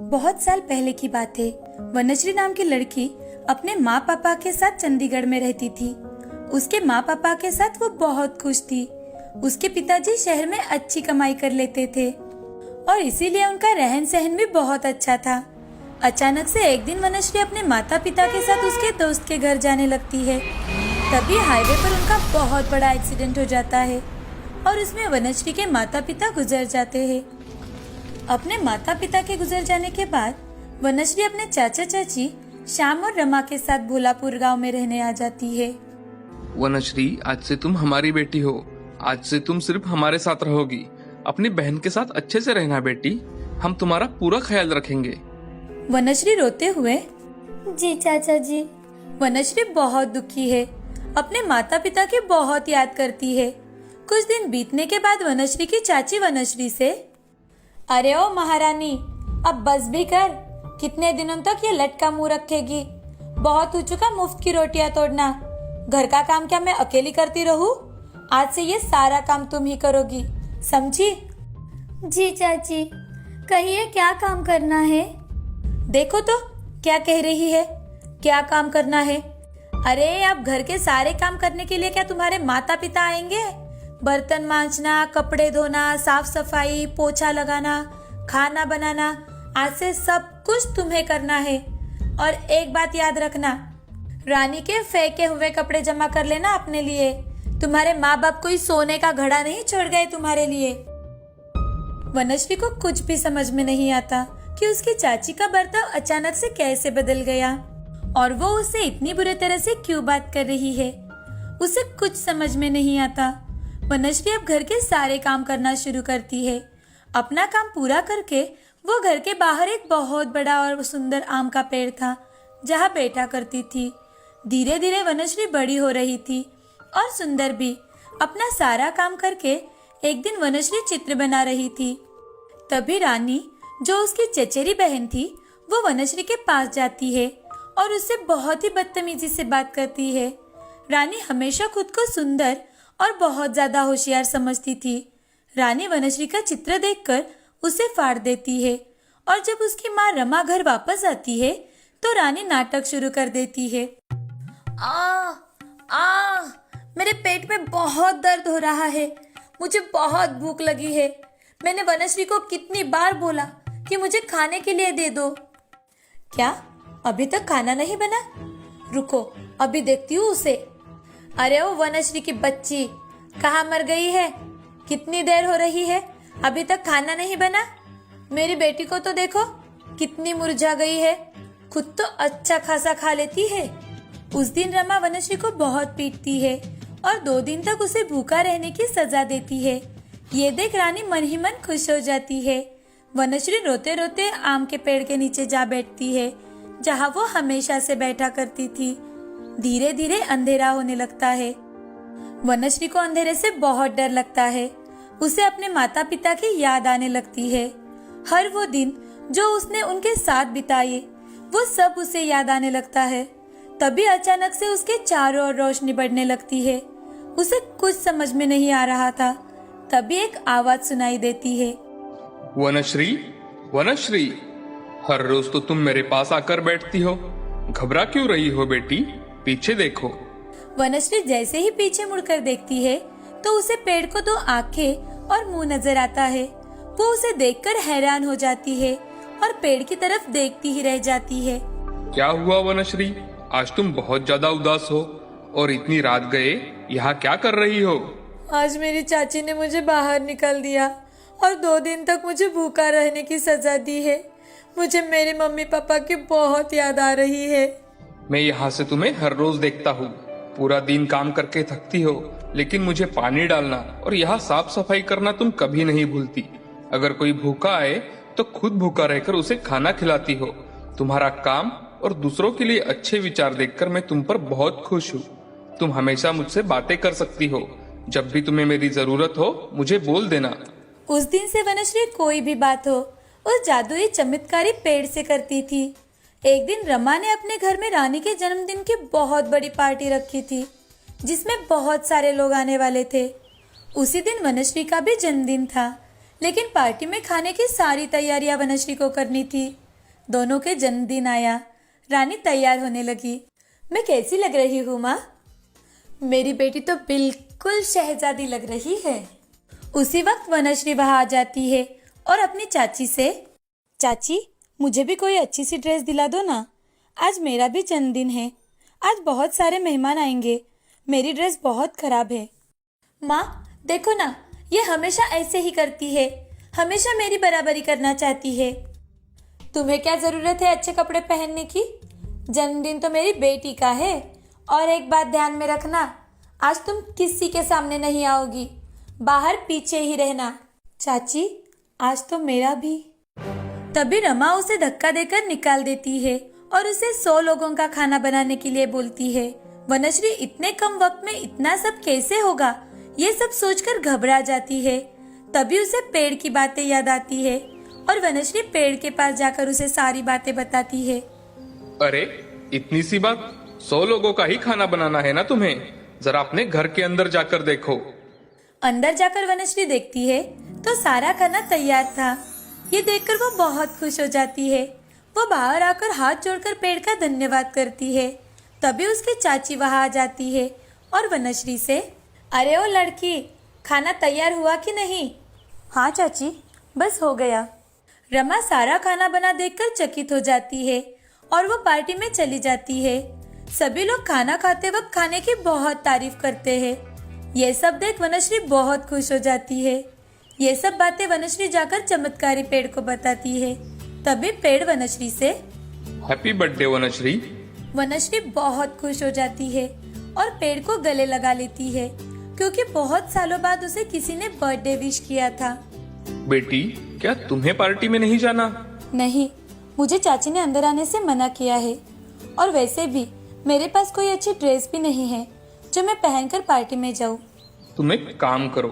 बहुत साल पहले की बात है। वनश्री नाम की लड़की अपने माँ पापा के साथ चंडीगढ़ में रहती थी। उसके माँ पापा के साथ वो बहुत खुश थी। उसके पिताजी शहर में अच्छी कमाई कर लेते थे और इसीलिए उनका रहन सहन भी बहुत अच्छा था। अचानक से एक दिन वनश्री अपने माता पिता के साथ उसके दोस्त के घर जाने लगती है। तभी हाईवे पर उनका बहुत बड़ा एक्सीडेंट हो जाता है और उसमें वनश्री के माता पिता गुजर जाते हैं। अपने माता पिता के गुजर जाने के बाद वनश्री अपने चाचा चाची श्याम और रमा के साथ भोलापुर गांव में रहने आ जाती है। वनश्री, आज से तुम हमारी बेटी हो। आज से तुम सिर्फ हमारे साथ रहोगी। अपनी बहन के साथ अच्छे से रहना बेटी। हम तुम्हारा पूरा ख्याल रखेंगे। वनश्री रोते हुए, जी चाचा जी। वनश्री बहुत दुखी है। अपने माता पिता की बहुत याद करती है। कुछ दिन बीतने के बाद वनश्री की चाची वनश्री से, अरे ओ महारानी, अब बस भी कर। कितने दिनों तक ये लटका मुंह रखेगी? बहुत हो चुका मुफ्त की रोटियां तोड़ना। घर का काम क्या मैं अकेली करती रहूं? आज से ये सारा काम तुम ही करोगी, समझी? जी चाची। कहिए, क्या काम करना है? देखो तो क्या कह रही है, क्या काम करना है? अरे अब घर के सारे काम करने के लिए क्या तुम्हारे माता पिता आएंगे? बर्तन मांजना, कपड़े धोना, साफ सफाई, पोछा लगाना, खाना बनाना, आज से सब कुछ तुम्हें करना है। और एक बात याद रखना, रानी के फेंके हुए कपड़े जमा कर लेना अपने लिए। तुम्हारे माँ बाप कोई सोने का घड़ा नहीं छोड़ गए तुम्हारे लिए। वनश्री को कुछ भी समझ में नहीं आता कि उसकी चाची का बर्ताव अचानक से कैसे बदल गया और वो उससे इतनी बुरी तरह से क्यों बात कर रही है। उसे कुछ समझ में नहीं आता। वनश्री अब घर के सारे काम करना शुरू करती है। अपना काम पूरा करके वो घर के बाहर एक बहुत बड़ा और सुंदर आम का पेड़ था, जहाँ बैठा करती थी। धीरे धीरे वनश्री बड़ी हो रही थी और सुंदर भी। अपना सारा काम करके एक दिन वनश्री चित्र बना रही थी। तभी रानी, जो उसकी चचेरी बहन थी, वो वनश्री के पास जाती है और उससे बहुत ही बदतमीजी से बात करती है। रानी हमेशा खुद को सुंदर और बहुत ज्यादा होशियार समझती थी। रानी वनश्री का चित्र देखकर उसे फाड़ देती है और जब उसकी माँ रमा घर वापस आती है तो रानी नाटक शुरू कर देती है। आ आ मेरे पेट में बहुत दर्द हो रहा है। मुझे बहुत भूख लगी है। मैंने वनश्री को कितनी बार बोला कि मुझे खाने के लिए दे दो। क्या अभी तक खाना नहीं बना? रुको, अभी देखती हूँ उसे। अरे ओ वनश्री की बच्ची, कहाँ मर गई है? कितनी देर हो रही है, अभी तक खाना नहीं बना? मेरी बेटी को तो देखो, कितनी मुरझा गई है। खुद तो अच्छा खासा खा लेती है। उस दिन रमा वनश्री को बहुत पीटती है और 2 दिन तक उसे भूखा रहने की सजा देती है। ये देख रानी मन ही मन खुश हो जाती है। वनश्री रोते रोते आम के पेड़ के नीचे जा बैठती है, जहाँ वो हमेशा से बैठा करती थी। धीरे धीरे अंधेरा होने लगता है। वनश्री को अंधेरे से बहुत डर लगता है। उसे अपने माता पिता की याद आने लगती है। हर वो दिन जो उसने उनके साथ बिताए, वो सब उसे याद आने लगता है। तभी अचानक से उसके चारों ओर रोशनी बढ़ने लगती है। उसे कुछ समझ में नहीं आ रहा था। तभी एक आवाज सुनाई देती है, वनश्री, वनश्री, हर रोज तो तुम मेरे पास आकर बैठती हो। घबरा क्यों रही हो बेटी? पीछे देखो। वनश्री जैसे ही पीछे मुड़कर देखती है तो उसे पेड़ को 2 आंखें और मुंह नजर आता है। वो उसे देखकर हैरान हो जाती है और पेड़ की तरफ देखती ही रह जाती है। क्या हुआ वनश्री? आज तुम बहुत ज्यादा उदास हो और इतनी रात गए यहाँ क्या कर रही हो? आज मेरी चाची ने मुझे बाहर निकाल दिया और 2 दिन तक मुझे भूखा रहने की सजा दी है। मुझे मेरे मम्मी पापा की बहुत याद आ रही है। मैं यहाँ से तुम्हें हर रोज देखता हूँ। पूरा दिन काम करके थकती हो, लेकिन मुझे पानी डालना और यहाँ साफ सफाई करना तुम कभी नहीं भूलती। अगर कोई भूखा आए तो खुद भूखा रहकर उसे खाना खिलाती हो। तुम्हारा काम और दूसरों के लिए अच्छे विचार देखकर मैं तुम पर बहुत खुश हूँ। तुम हमेशा मुझसे बातें कर सकती हो। जब भी तुम्हें मेरी जरूरत हो मुझे बोल देना। उस दिन से वनश्री कोई भी बात हो उस जादुई चमत्कारी पेड़ से करती थी। एक दिन रमा ने अपने घर में रानी के जन्मदिन की बहुत बड़ी पार्टी रखी थी, जिसमें बहुत सारे लोग आने वाले थे। उसी दिन वनश्री का भी जन्मदिन था, लेकिन पार्टी में खाने की सारी तैयारियां वनश्री को करनी थी। दोनों के जन्मदिन आया। रानी तैयार होने लगी। मैं कैसी लग रही हूँ माँ? मेरी बेटी तो बिल्कुल शहजादी लग रही है। उसी वक्त वनश्री वहां आ जाती है और अपनी चाची से, चाची मुझे भी कोई अच्छी सी ड्रेस दिला दो ना, आज मेरा भी जन्मदिन है, आज बहुत सारे मेहमान आएंगे, मेरी ड्रेस बहुत खराब है। माँ देखो ना, ये हमेशा ऐसे ही करती है, हमेशा मेरी बराबरी करना चाहती है। तुम्हें क्या जरूरत है अच्छे कपड़े पहनने की? जन्मदिन तो मेरी बेटी का है। और एक बात ध्यान में रखना, आज तुम किसी के सामने नहीं आओगी, बाहर पीछे ही रहना। चाची आज तो मेरा भी। तभी रमा उसे धक्का देकर निकाल देती है और उसे 100 लोगों का खाना बनाने के लिए बोलती है। वनश्री इतने कम वक्त में इतना सब कैसे होगा, ये सब सोचकर घबरा जाती है। तभी उसे पेड़ की बातें याद आती है और वनश्री पेड़ के पास जाकर उसे सारी बातें बताती है। अरे इतनी सी बात, 100 लोगों का ही खाना बनाना है ना तुम्हें? जरा अपने घर के अंदर जाकर देखो। अंदर जाकर वनश्री देखती है तो सारा खाना तैयार था। ये देखकर वो बहुत खुश हो जाती है। वो बाहर आकर हाथ जोड़कर पेड़ का धन्यवाद करती है। तभी उसकी चाची वहां आ जाती है और वनश्री से, अरे ओ लड़की, खाना तैयार हुआ कि नहीं? हाँ चाची, बस हो गया। रमा सारा खाना बना देखकर चकित हो जाती है और वो पार्टी में चली जाती है। सभी लोग खाना खाते वक्त खाने की बहुत तारीफ करते हैं। ये सब देख वनश्री बहुत खुश हो जाती है। ये सब बातें वनश्री जाकर चमत्कारी पेड़ को बताती है। तभी पेड़ वनश्री से, हैप्पी बर्थडे वनश्री। वनश्री बहुत खुश हो जाती है और पेड़ को गले लगा लेती है, क्योंकि बहुत सालों बाद उसे किसी ने बर्थडे विश किया था। बेटी, क्या तुम्हें पार्टी में नहीं जाना? नहीं, मुझे चाची ने अंदर आने से मना किया है, और वैसे भी मेरे पास कोई अच्छी ड्रेस भी नहीं है जो मैं पहनकर पार्टी में जाऊं। तुम एक काम करो,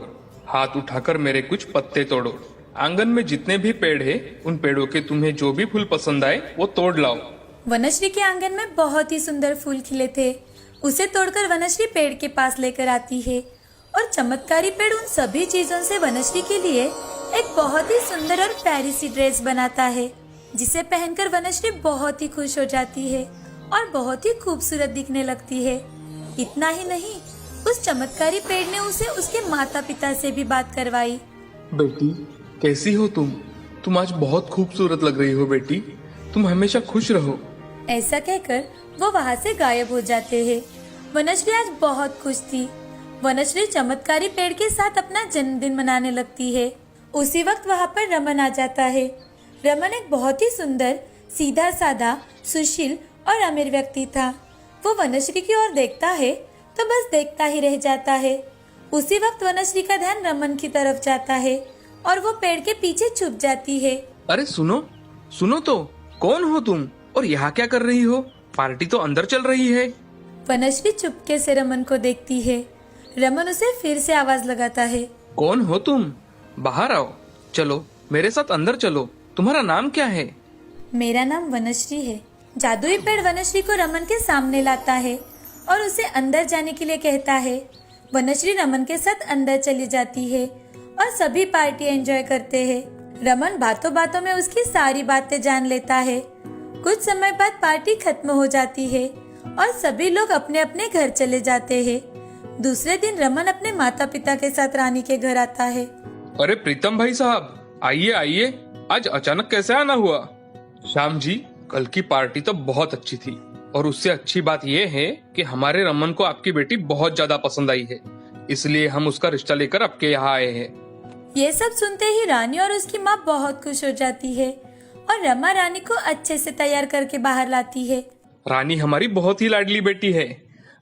हाथ उठाकर मेरे कुछ पत्ते तोड़ो। आंगन में जितने भी पेड़ हैं, उन पेड़ों के तुम्हें जो भी फूल पसंद आए वो तोड़ लाओ। वनश्री के आंगन में बहुत ही सुंदर फूल खिले थे। उसे तोड़कर वनश्री पेड़ के पास लेकर आती है और चमत्कारी पेड़ उन सभी चीजों से वनश्री के लिए एक बहुत ही सुंदर और प्यारी सी ड्रेस बनाता है, जिसे पहनकर वनश्री बहुत ही खुश हो जाती है और बहुत ही खूबसूरत दिखने लगती है। इतना ही नहीं, उस चमत्कारी पेड़ ने उसे उसके माता पिता से भी बात करवाई। बेटी, कैसी हो तुम? तुम आज बहुत खूबसूरत लग रही हो बेटी। तुम हमेशा खुश रहो। ऐसा कहकर वो वहाँ से गायब हो जाते हैं। वनश्री आज बहुत खुश थी। वनश्री चमत्कारी पेड़ के साथ अपना जन्मदिन मनाने लगती है। उसी वक्त वहाँ पर रमन आ जाता है। रमन एक बहुत ही सुंदर, सीधा साधा, सुशील और अमीर व्यक्ति था। वो वनश्री की ओर देखता है तो बस देखता ही रह जाता है। उसी वक्त वनश्री का ध्यान रमन की तरफ जाता है और वो पेड़ के पीछे छुप जाती है। अरे सुनो, सुनो तो, कौन हो तुम और यहाँ क्या कर रही हो? पार्टी तो अंदर चल रही है। वनश्री चुपके से रमन को देखती है। रमन उसे फिर से आवाज लगाता है, कौन हो तुम? बाहर आओ, चलो मेरे साथ अंदर चलो। तुम्हारा नाम क्या है? मेरा नाम वनश्री है। जादुई पेड़ वनश्री को रमन के सामने लाता है और उसे अंदर जाने के लिए कहता है। वनश्री रमन के साथ अंदर चली जाती है और सभी पार्टी एंजॉय करते हैं। रमन बातों बातों में उसकी सारी बातें जान लेता है। कुछ समय बाद पार्टी खत्म हो जाती है और सभी लोग अपने अपने घर चले जाते हैं। दूसरे दिन रमन अपने माता पिता के साथ रानी के घर आता है। अरे प्रीतम भाई साहब, आइए आइए, आज अचानक कैसे आना हुआ? श्याम जी, कल की पार्टी तो बहुत अच्छी थी और उससे अच्छी बात यह है कि हमारे रमन को आपकी बेटी बहुत ज्यादा पसंद आई है, इसलिए हम उसका रिश्ता लेकर आपके यहाँ आए हैं। ये सब सुनते ही रानी और उसकी माँ बहुत खुश हो जाती है और रमा रानी को अच्छे से तैयार करके बाहर लाती है। रानी हमारी बहुत ही लाडली बेटी है।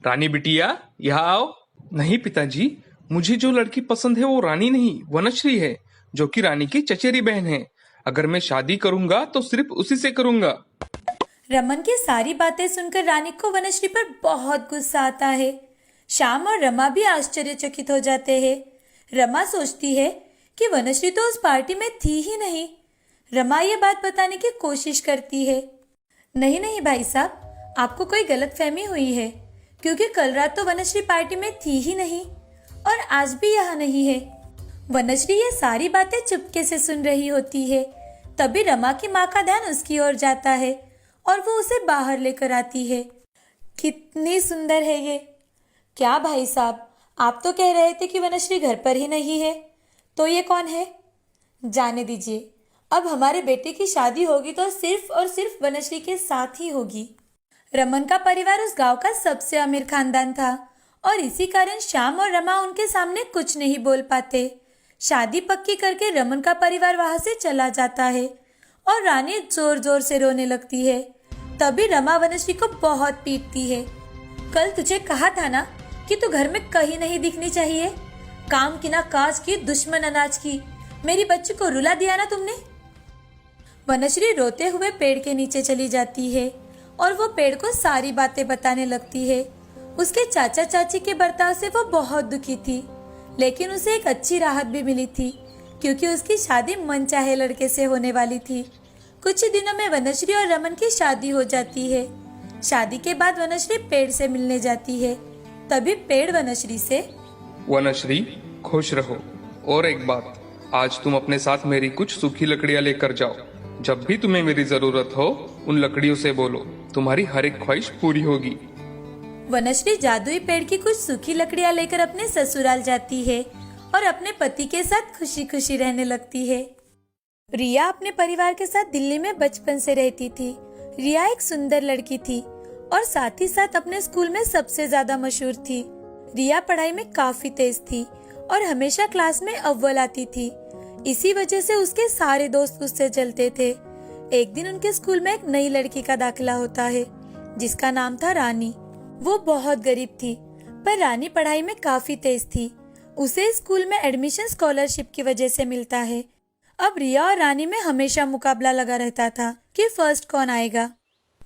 रानी बिटिया, यहाँ आओ। नहीं पिताजी, मुझे जो लड़की पसंद है वो रानी नहीं, वनश्री है, जो कि रानी की चचेरी बहन है। अगर मैं शादी करूंगा तो सिर्फ उसी से करूंगा। रमन की सारी बातें सुनकर रानी को वनश्री पर बहुत गुस्सा आता है। श्याम और रमा भी आश्चर्यचकित हो जाते हैं। रमा सोचती है कि वनश्री तो उस पार्टी में थी ही नहीं। रमा ये बात बताने की कोशिश करती है। नहीं नहीं भाई साहब, आपको कोई गलतफहमी हुई है, क्योंकि कल रात तो वनश्री पार्टी में थी ही नहीं और आज भी यहाँ नहीं है। वनश्री ये सारी बातें चुपके से सुन रही होती है। तभी रमा की माँ का ध्यान उसकी ओर जाता है और वो उसे बाहर लेकर आती है। कितनी सुंदर है ये। क्या भाई साहब, आप तो कह रहे थे कि वनश्री घर पर ही नहीं है, तो ये कौन है? जाने दीजिए, अब हमारे बेटे की शादी होगी तो सिर्फ और सिर्फ वनश्री के साथ ही होगी। रमन का परिवार उस गांव का सबसे अमीर खानदान था और इसी कारण श्याम और रमा उनके सामने कुछ नहीं बोल पाते। शादी पक्की करके रमन का परिवार वहां से चला जाता है और रानी जोर जोर से रोने लगती है। तभी रमा वनश्री को बहुत पीटती है। कल तुझे कहा था ना कि तू घर में कहीं नहीं दिखनी चाहिए। काम की ना काज की, दुश्मन अनाज की, मेरी बच्ची को रुला दिया ना तुमने। वनश्री रोते हुए पेड़ के नीचे चली जाती है और वो पेड़ को सारी बातें बताने लगती है। उसके चाचा चाची के बर्ताव से वो बहुत दुखी थी, लेकिन उसे एक अच्छी राहत भी मिली थी क्योंकि उसकी शादी मनचाहे लड़के से होने वाली थी। कुछ ही दिनों में वनश्री और रमन की शादी हो जाती है। शादी के बाद वनश्री पेड़ से मिलने जाती है। तभी पेड़ वनश्री से, वनश्री खुश रहो। और एक बात, आज तुम अपने साथ मेरी कुछ सूखी लकड़ियां लेकर जाओ। जब भी तुम्हें मेरी जरूरत हो उन लकड़ियों से बोलो, तुम्हारी हर एक ख्वाहिश पूरी होगी। वनश्री जादुई पेड़ की कुछ सूखी लकड़ियां लेकर अपने ससुराल जाती है और अपने पति के साथ खुशी खुशी रहने लगती है। रिया अपने परिवार के साथ दिल्ली में बचपन से रहती थी। रिया एक सुंदर लड़की थी और साथ ही साथ अपने स्कूल में सबसे ज्यादा मशहूर थी। रिया पढ़ाई में काफी तेज थी और हमेशा क्लास में अव्वल आती थी। इसी वजह से उसके सारे दोस्त उससे जलते थे। एक दिन उनके स्कूल में एक नई लड़की का दाखिला होता है जिसका नाम था रानी। वो बहुत गरीब थी पर रानी पढ़ाई में काफी तेज थी। उसे स्कूल में एडमिशन स्कॉलरशिप की वजह से मिलता है। अब रिया और रानी में हमेशा मुकाबला लगा रहता था कि फर्स्ट कौन आएगा।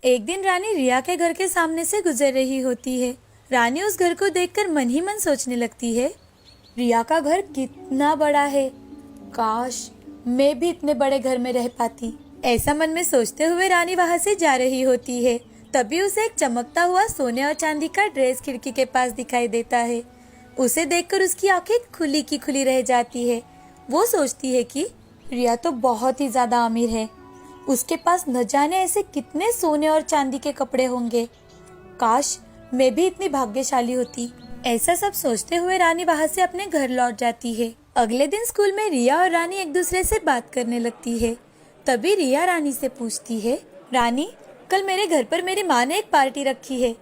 एक दिन रानी रिया के घर के सामने से गुजर रही होती है। रानी उस घर को देखकर मन ही मन सोचने लगती है, रिया का घर कितना बड़ा है, काश मैं भी इतने बड़े घर में रह पाती। ऐसा मन में सोचते हुए रानी वहां से जा रही होती है। तभी उसे एक चमकता हुआ सोने और चांदी का ड्रेस खिड़की के पास दिखाई देता है। उसे देखकर उसकी आंखें खुली की खुली रह जाती है। वो सोचती है कि रिया तो बहुत ही ज्यादा अमीर है, उसके पास न जाने ऐसे कितने सोने और चांदी के कपड़े होंगे। काश मैं भी इतनी भाग्यशाली होती। ऐसा सब सोचते हुए रानी वहां से अपने घर लौट जाती है। अगले दिन स्कूल में रिया और रानी एक दूसरे से बात करने लगती है। तभी रिया रानी से पूछती है, रानी कल मेरे घर पर मेरी माँ ने एक पार्टी रखी है,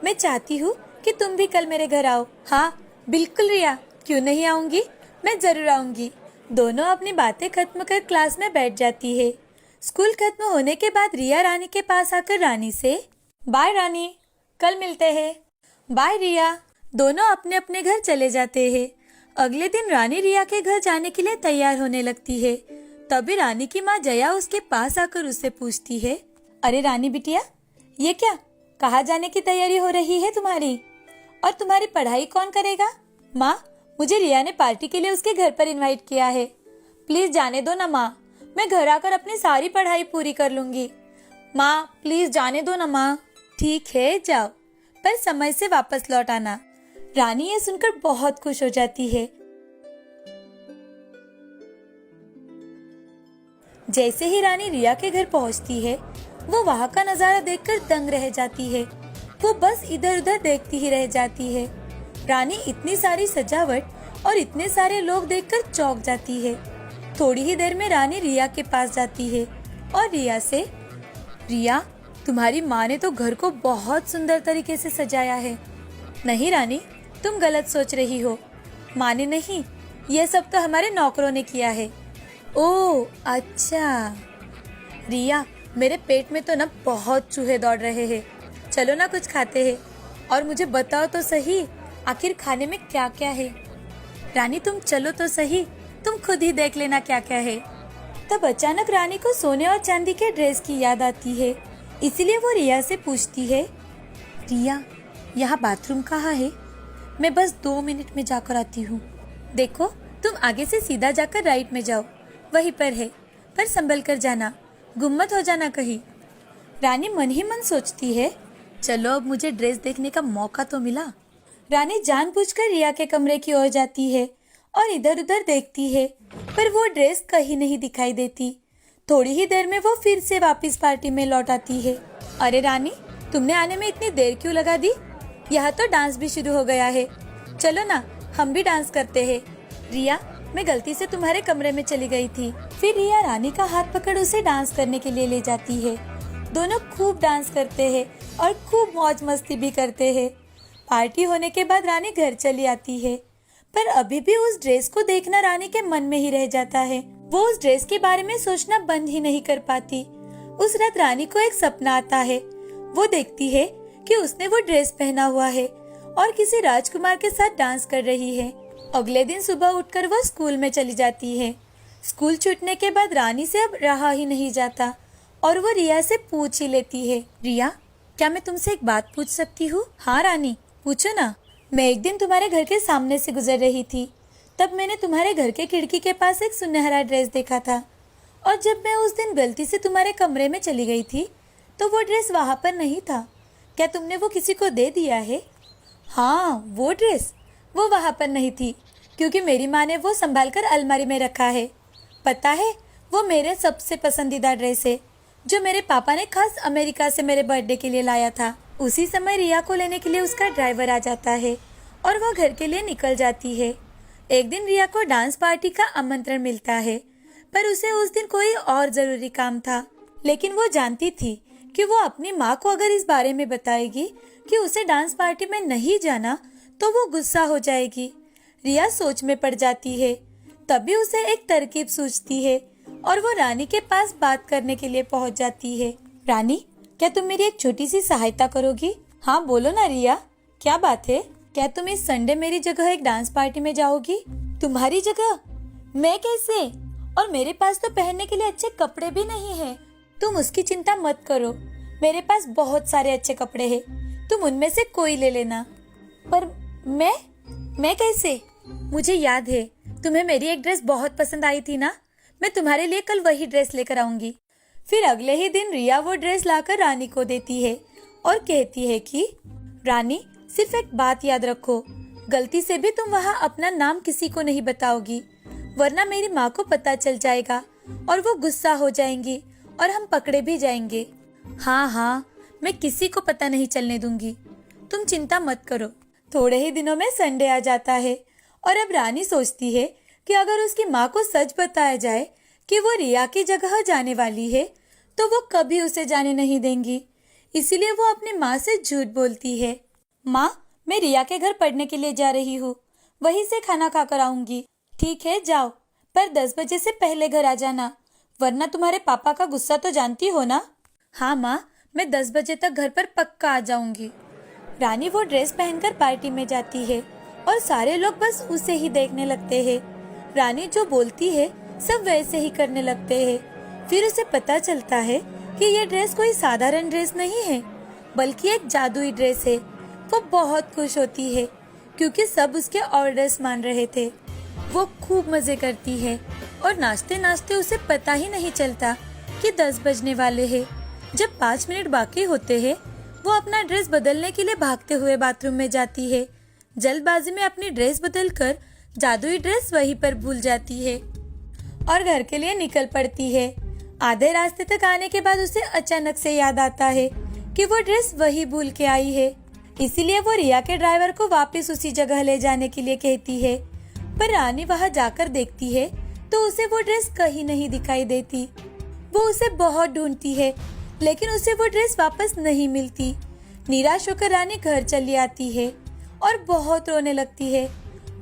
मैं चाहती हूँ कि तुम भी कल मेरे घर आओ। हाँ बिल्कुल रिया, क्यों नहीं आऊंगी, मैं जरूर आऊंगी। दोनों अपनी बातें खत्म कर क्लास में बैठ जाती है। स्कूल खत्म होने के बाद रिया रानी के पास आकर रानी से, बाय रानी, कल मिलते हैं। बाय रिया। दोनों अपने अपने घर चले जाते हैं। अगले दिन रानी रिया के घर जाने के लिए तैयार होने लगती है। तभी रानी की माँ जया उसके पास आकर उससे पूछती है, अरे रानी बिटिया, ये क्या, कहाँ जाने की तैयारी हो रही है तुम्हारी, और तुम्हारी पढ़ाई कौन करेगा? माँ, मुझे रिया ने पार्टी के लिए उसके घर पर इनवाइट किया है, प्लीज जाने दो ना माँ, मैं घर आकर अपनी सारी पढ़ाई पूरी कर लूंगी। माँ प्लीज जाने दो ना माँ। ठीक है जाओ, पर समय से वापस लौट आना। रानी ये सुनकर बहुत खुश हो जाती है। जैसे ही रानी रिया के घर पहुंचती है, वो वहाँ का नजारा देखकर दंग रह जाती है। वो बस इधर उधर देखती ही रह जाती है। रानी इतनी सारी सजावट और इतने सारे लोग देखकर चौंक जाती है। थोड़ी ही देर में रानी रिया के पास जाती है और रिया से, रिया तुम्हारी माँ ने तो घर को बहुत सुंदर तरीके से सजाया है। नहीं रानी, तुम गलत सोच रही हो, माँ ने नहीं, ये सब तो हमारे नौकरों ने किया है। ओह अच्छा। रिया, मेरे पेट में तो ना बहुत चूहे दौड़ रहे हैं, चलो ना कुछ खाते हैं, और मुझे बताओ तो सही आखिर खाने में क्या क्या है। रानी तुम चलो तो सही, तुम खुद ही देख लेना क्या क्या है। तब अचानक रानी को सोने और चांदी के ड्रेस की याद आती है, इसीलिए वो रिया से पूछती है, रिया यहाँ बाथरूम कहाँ है, मैं बस 2 मिनट में जाकर आती हूँ। देखो तुम आगे से सीधा जाकर राइट में जाओ, वहीं पर है, पर संभल कर जाना, गुम मत हो जाना कहीं। रानी मन ही मन सोचती है, चलो अब मुझे ड्रेस देखने का मौका तो मिला। रानी जानबूझकर रिया के कमरे की ओर जाती है और इधर उधर देखती है, पर वो ड्रेस कहीं नहीं दिखाई देती। थोड़ी ही देर में वो फिर से वापस पार्टी में लौट आती है। अरे रानी, तुमने आने में इतनी देर क्यों लगा दी? यहाँ तो डांस भी शुरू हो गया है। चलो ना, हम भी डांस करते हैं। रिया, मैं गलती से तुम्हारे कमरे में चली गई थी। फिर रिया रानी का हाथ पकड़ उसे डांस करने के लिए ले जाती है। दोनों खूब डांस करते हैं और खूब मौज मस्ती भी करते हैं। पार्टी होने के बाद रानी घर चली आती है, पर अभी भी उस ड्रेस को देखना रानी के मन में ही रह जाता है। वो उस ड्रेस के बारे में सोचना बंद ही नहीं कर पाती। उस रात रानी को एक सपना आता है। वो देखती है कि उसने वो ड्रेस पहना हुआ है और किसी राजकुमार के साथ डांस कर रही है। अगले दिन सुबह उठकर वो स्कूल में चली जाती है। स्कूल छूटने के बाद रानी से अब रहा ही नहीं जाता और वो रिया से पूछ ही लेती है। रिया, क्या मैं तुमसे एक बात पूछ सकती हूँ? हाँ रानी, पूछो ना। मैं एक दिन तुम्हारे घर के सामने से गुजर रही थी, तब मैंने तुम्हारे घर के खिड़की के पास एक सुनहरा ड्रेस देखा था, और जब मैं उस दिन गलती से तुम्हारे कमरे में चली गई थी तो वो ड्रेस वहाँ पर नहीं था। क्या तुमने वो किसी को दे दिया है? हाँ, वो ड्रेस वो वहाँ पर नहीं थी, क्योंकि मेरी माँ ने वो संभाल कर अलमारी में रखा है। पता है, वो मेरे सबसे पसंदीदा ड्रेस है, जो मेरे पापा ने खास अमेरिका से मेरे बर्थडे के लिए लाया था। उसी समय रिया को लेने के लिए उसका ड्राइवर आ जाता है और वो घर के लिए निकल जाती है। एक दिन रिया को डांस पार्टी का आमंत्रण मिलता है, पर उसे उस दिन कोई और जरूरी काम था। लेकिन वो जानती थी कि वो अपनी माँ को अगर इस बारे में बताएगी कि उसे डांस पार्टी में नहीं जाना तो वो गुस्सा हो जाएगी। रिया सोच में पड़ जाती है। तभी उसे एक तरकीब सूझती है और वो रानी के पास बात करने के लिए पहुंच जाती है। रानी, क्या तुम मेरी एक छोटी सी सहायता करोगी? हाँ बोलो ना रिया, क्या बात है? क्या तुम इस संडे मेरी जगह एक डांस पार्टी में जाओगी? तुम्हारी जगह? मैं कैसे? और मेरे पास तो पहनने के लिए अच्छे कपड़े भी नहीं है। तुम उसकी चिंता मत करो, मेरे पास बहुत सारे अच्छे कपड़े हैं, तुम उनमें से कोई ले लेना। पर मैं कैसे? मुझे याद है, तुम्हें मेरी एक ड्रेस बहुत पसंद आई थी ना, मैं तुम्हारे लिए कल वही ड्रेस लेकर आऊंगी। फिर अगले ही दिन रिया वो ड्रेस लाकर रानी को देती है और कहती है कि रानी, सिर्फ एक बात याद रखो, गलती से भी तुम वहाँ अपना नाम किसी को नहीं बताओगी, वरना मेरी माँ को पता चल जाएगा और वो गुस्सा हो जाएंगी और हम पकड़े भी जाएंगे। हाँ, मैं किसी को पता नहीं चलने दूंगी, तुम चिंता मत करो। थोड़े ही दिनों में संडे आ जाता है और अब रानी सोचती है कि अगर उसकी माँ को सच बताया जाए कि वो रिया की जगह जाने वाली है तो वो कभी उसे जाने नहीं देंगी। इसीलिए वो अपनी माँ से झूठ बोलती है। माँ, मैं रिया के घर पढ़ने के लिए जा रही हूँ, वहीं से खाना खाकर आऊंगी। ठीक है, जाओ, पर 10 बजे से पहले घर आ जाना, वरना तुम्हारे पापा का गुस्सा तो जानती हो ना। हाँ माँ, मैं 10 बजे तक घर पर पक्का आ जाऊंगी। रानी वो ड्रेस पहनकर पार्टी में जाती है और सारे लोग बस उसे ही देखने लगते हैं। रानी जो बोलती है सब वैसे ही करने लगते हैं। फिर उसे पता चलता है कि ये ड्रेस कोई साधारण ड्रेस नहीं है, बल्कि एक जादुई ड्रेस है। वो बहुत खुश होती है क्योंकि सब उसके ऑर्डर्स मान रहे थे। वो खूब मजे करती है और नाचते नाचते उसे पता ही नहीं चलता कि 10 बजने वाले हैं। जब 5 मिनट बाकी होते हैं, वो अपना ड्रेस बदलने के लिए भागते हुए बाथरूम में जाती है। जल्दबाजी में अपनी ड्रेस बदलकर जादुई ड्रेस वहीं पर भूल जाती है और घर के लिए निकल पड़ती है। आधे रास्ते तक आने के बाद उसे अचानक से याद आता है कि वो ड्रेस वही भूल के आई है। इसीलिए वो रिया के ड्राइवर को वापस उसी जगह ले जाने के लिए कहती है। पर रानी वहाँ जाकर देखती है तो उसे वो ड्रेस कहीं नहीं दिखाई देती। वो उसे बहुत ढूंढती है, लेकिन उसे वो ड्रेस वापस नहीं मिलती। निराश होकर रानी घर चली आती है और बहुत रोने लगती है।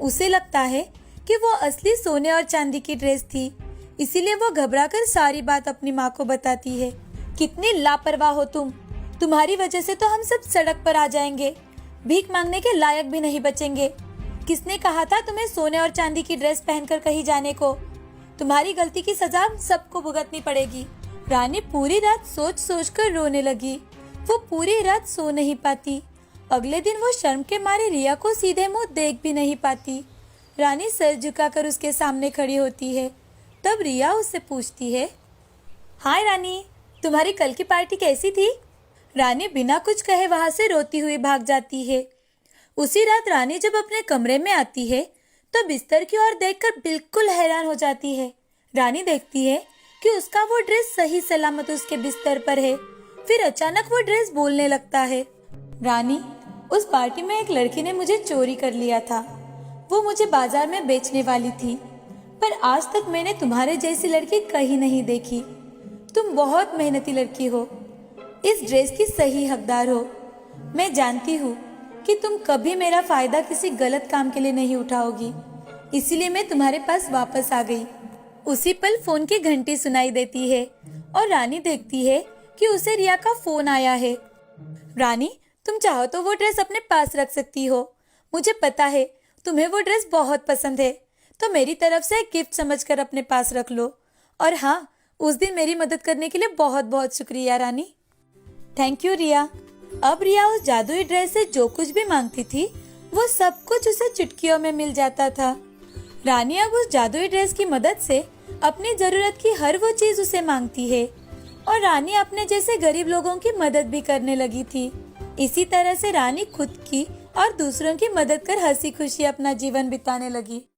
उसे लगता है कि वो असली सोने और चांदी की ड्रेस थी, इसीलिए वो घबराकर सारी बात अपनी माँ को बताती है। कितनी लापरवाह हो तुम, तुम्हारी वजह से तो हम सब सड़क पर आ जाएंगे, भीख मांगने के लायक भी नहीं बचेंगे। किसने कहा था तुम्हें सोने और चांदी की ड्रेस पहनकर कहीं जाने को? तुम्हारी गलती की सजा सबको भुगतनी पड़ेगी। रानी पूरी रात सोच सोच कर रोने लगी। वो पूरी रात सो नहीं पाती। अगले दिन वो शर्म के मारे रिया को सीधे मुंह देख भी नहीं पाती। रानी सर झुकाकर उसके सामने खड़ी होती है। तब रिया उससे पूछती है, हाय रानी, तुम्हारी कल की पार्टी कैसी थी? रानी बिना कुछ कहे वहां से रोती हुई भाग जाती है। उसी रात रानी जब अपने कमरे में आती है तो बिस्तर की ओर देखकर बिल्कुल हैरान हो जाती है। रानी देखती है कि उसका वो ड्रेस सही सलामत उसके बिस्तर पर है। फिर अचानक वो ड्रेस बोलने लगता है। रानी, उस पार्टी में एक लड़की ने मुझे चोरी कर लिया था। वो मुझे बाजार में बेचने वाली थी, पर आज तक मैंने तुम्हारे जैसी लड़की कहीं नहीं देखी। तुम बहुत मेहनती लड़की हो, इस ड्रेस की सही हकदार हो। मैं जानती हूँ कि तुम कभी मेरा फायदा किसी गलत काम के लिए नहीं उठाओगी, इसीलिए मैं तुम्हारे पास वापस आ गई। उसी पल फोन की घंटी सुनाई देती है और रानी देखती है कि उसे रिया का फोन आया है। रानी, तुम चाहो तो वो ड्रेस अपने पास रख सकती हो। मुझे पता है तुम्हें वो ड्रेस बहुत पसंद है, तो मेरी तरफ से एक गिफ्ट समझकर अपने पास रख लो। और हाँ, उस दिन मेरी मदद करने के लिए बहुत बहुत शुक्रिया रानी। थैंक यू रिया। अब रिया उस जादुई ड्रेस से जो कुछ भी मांगती थी वो सब कुछ उसे चुटकियों में मिल जाता था। रानी अब उस जादुई ड्रेस की मदद से अपनी जरूरत की हर वो चीज उसे मांगती है और रानी अपने जैसे गरीब लोगों की मदद भी करने लगी थी। इसी तरह से रानी खुद की और दूसरों की मदद कर हंसी खुशी अपना जीवन बिताने लगी।